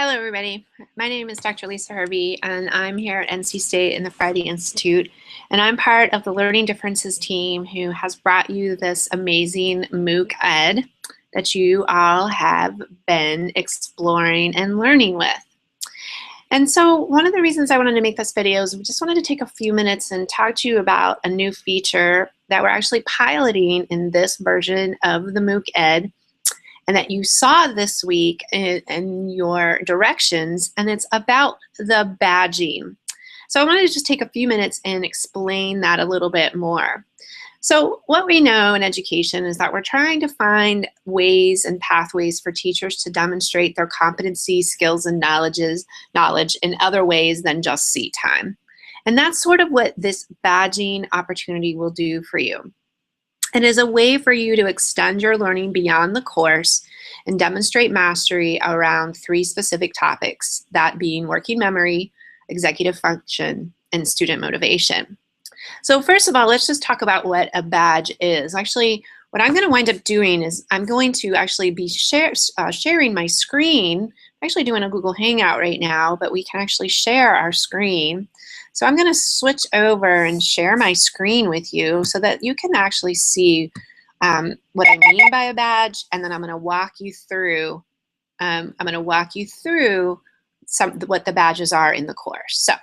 Hello, everybody. My name is Dr. Lisa Hervey, and I'm here at NC State in the Friday Institute, and I'm part of the Learning Differences team who has brought you this amazing MOOC-ED that you all have been exploring and learning with. And so one of the reasons I wanted to make this video is we just wanted to take a few minutes and talk to you about a new feature that we're actually piloting in this version of the MOOC-ED, and that you saw this week in your directions, and it's about the badging. So I wanted to just take a few minutes and explain that a little bit more. So what we know in education is that we're trying to find ways and pathways for teachers to demonstrate their competency, skills, and knowledge in other ways than just seat time. And that's sort of what this badging opportunity will do for you. It is a way for you to extend your learning beyond the course and demonstrate mastery around 3 specific topics, that being working memory, executive function, and student motivation. So first of all, let's just talk about what a badge is. Actually, what I'm going to wind up doing is I'm going to actually be sharing my screen. I'm actually doing a Google Hangout right now, but we can actually share our screen. So I'm going to switch over and share my screen with you so that you can actually see what I mean by a badge, and then I'm going to walk you through. What the badges are in the course. So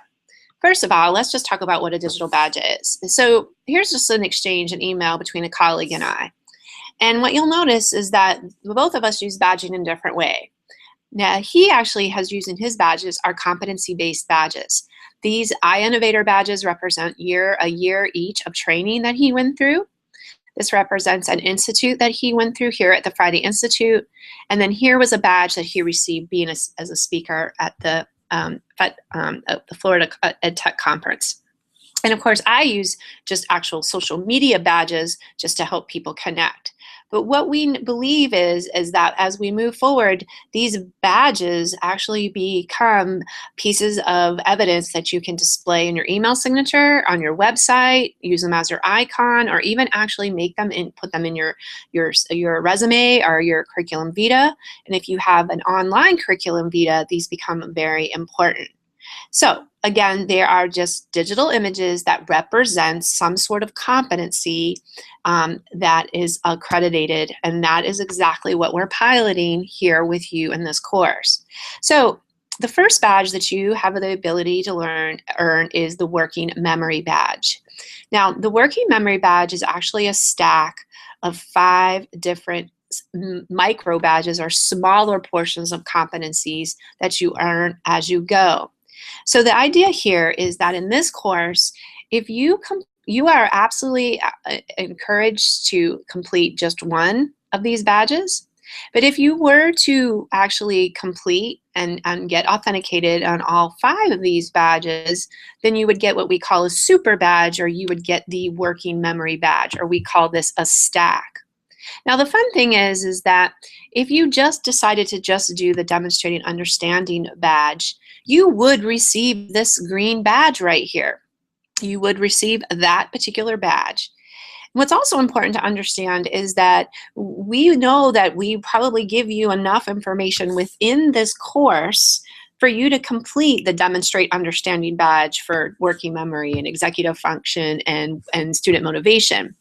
first of all, let's just talk about what a digital badge is. So here's just an exchange, an email between a colleague and I. And what you'll notice is that both of us use badging in a different way. Now, he actually has used in his badges are competency-based badges. These iInnovator badges represent a year each of training that he went through. This represents an institute that he went through here at the Friday Institute. And then here was a badge that he received being as a speaker at the Florida EdTech Conference. And of course, I use just actual social media badges just to help people connect. But what we believe is that as we move forward, these badges actually become pieces of evidence that you can display in your email signature, on your website, use them as your icon, or even actually make them and put them in your resume or your curriculum vitae. And if you have an online curriculum vitae, these become very important. So again, they are just digital images that represent some sort of competency that is accredited, and that is exactly what we're piloting here with you in this course. So the first badge that you have the ability to earn is the Working Memory Badge. Now, the Working Memory Badge is actually a stack of 5 different micro badges, or smaller portions of competencies that you earn as you go. So the idea here is that in this course, if you are absolutely encouraged to complete just one of these badges. But if you were to actually complete and get authenticated on all 5 of these badges, then you would get what we call a super badge, or you would get the Working Memory Badge, or we call this a stack. Now, the fun thing is that if you just decided to just do the Demonstrating Understanding badge, you would receive this green badge right here. You would receive that particular badge. What's also important to understand is that we know that we probably give you enough information within this course for you to complete the Demonstrate Understanding badge for working memory and executive function and student motivation.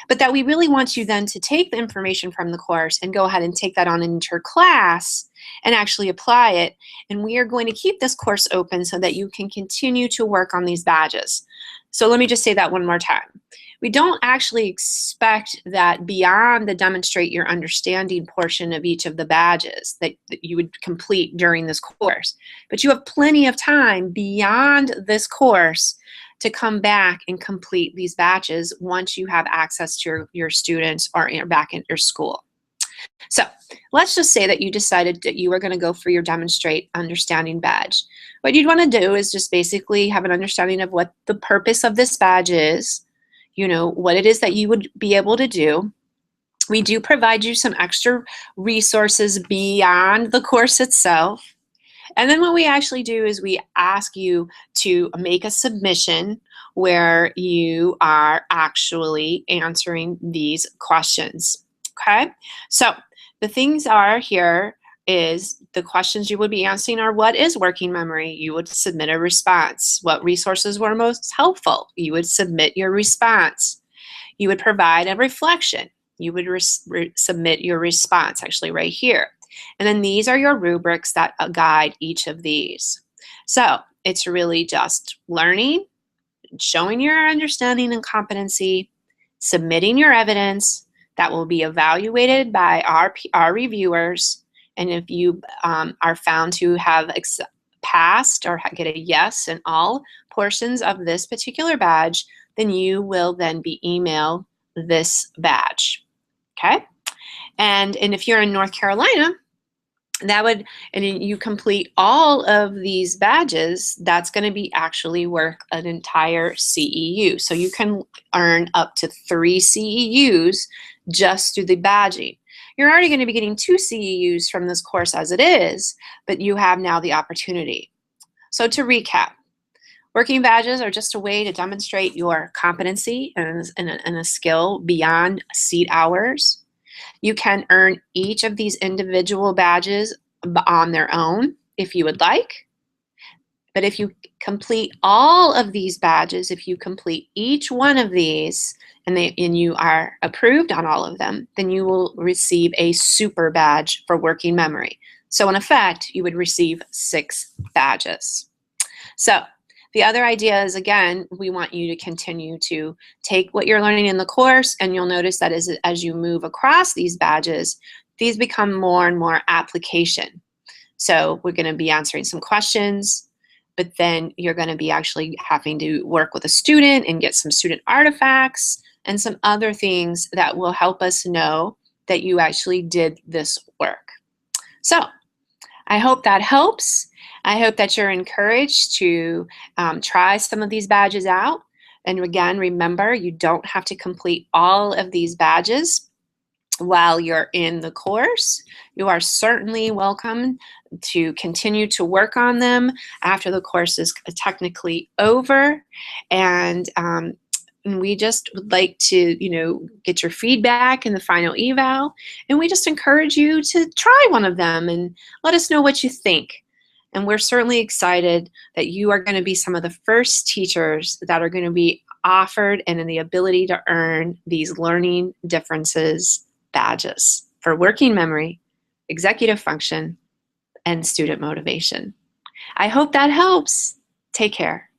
But that we really want you then to take the information from the course and go ahead and take that on into your class and actually apply it. And we are going to keep this course open so that you can continue to work on these badges. So let me just say that one more time. We don't actually expect that beyond the Demonstrate Your Understanding portion of each of the badges that you would complete during this course. But you have plenty of time beyond this course to come back and complete these badges once you have access to your students or back in your school. So let's just say that you decided that you were going to go for your Demonstrate Understanding badge. What you'd want to do is just basically have an understanding of what the purpose of this badge is, you know, what it is that you would be able to do. We do provide you some extra resources beyond the course itself. And then what we actually do is we ask you to make a submission where you are actually answering these questions. Okay, so the things are here is the questions you would be answering are: what is working memory? You would submit a response. What resources were most helpful? You would submit your response. You would provide a reflection. You would submit your response, actually right here. And then these are your rubrics that guide each of these. So it's really just learning, showing your understanding and competency, submitting your evidence that will be evaluated by our reviewers. And if you are found to have passed or get a yes in all portions of this particular badge, then you will then be emailed this badge, okay? And if you're in North Carolina, and you complete all of these badges, that's going to be actually worth an entire CEU. So you can earn up to 3 CEUs just through the badging. You're already going to be getting 2 CEUs from this course as it is, but you have now the opportunity. So to recap, working badges are just a way to demonstrate your competency and a skill beyond seat hours. You can earn each of these individual badges on their own if you would like. But if you complete all of these badges, if you complete each one of these and you are approved on all of them, then you will receive a super badge for working memory. So in effect, you would receive 6 badges. So the other idea is, again, we want you to continue to take what you're learning in the course, and you'll notice that as you move across these badges, these become more and more application. So we're going to be answering some questions, but then you're going to be actually having to work with a student and get some student artifacts and some other things that will help us know that you actually did this work. So I hope that helps. I hope that you're encouraged to try some of these badges out. And again, remember, you don't have to complete all of these badges while you're in the course. You are certainly welcome to continue to work on them after the course is technically over. And we just would like to, get your feedback in the final eval. And we just encourage you to try one of them and let us know what you think. And we're certainly excited that you are going to be some of the first teachers that are going to be offered and in the ability to earn these learning differences badges for working memory, executive function, and student motivation. I hope that helps. Take care.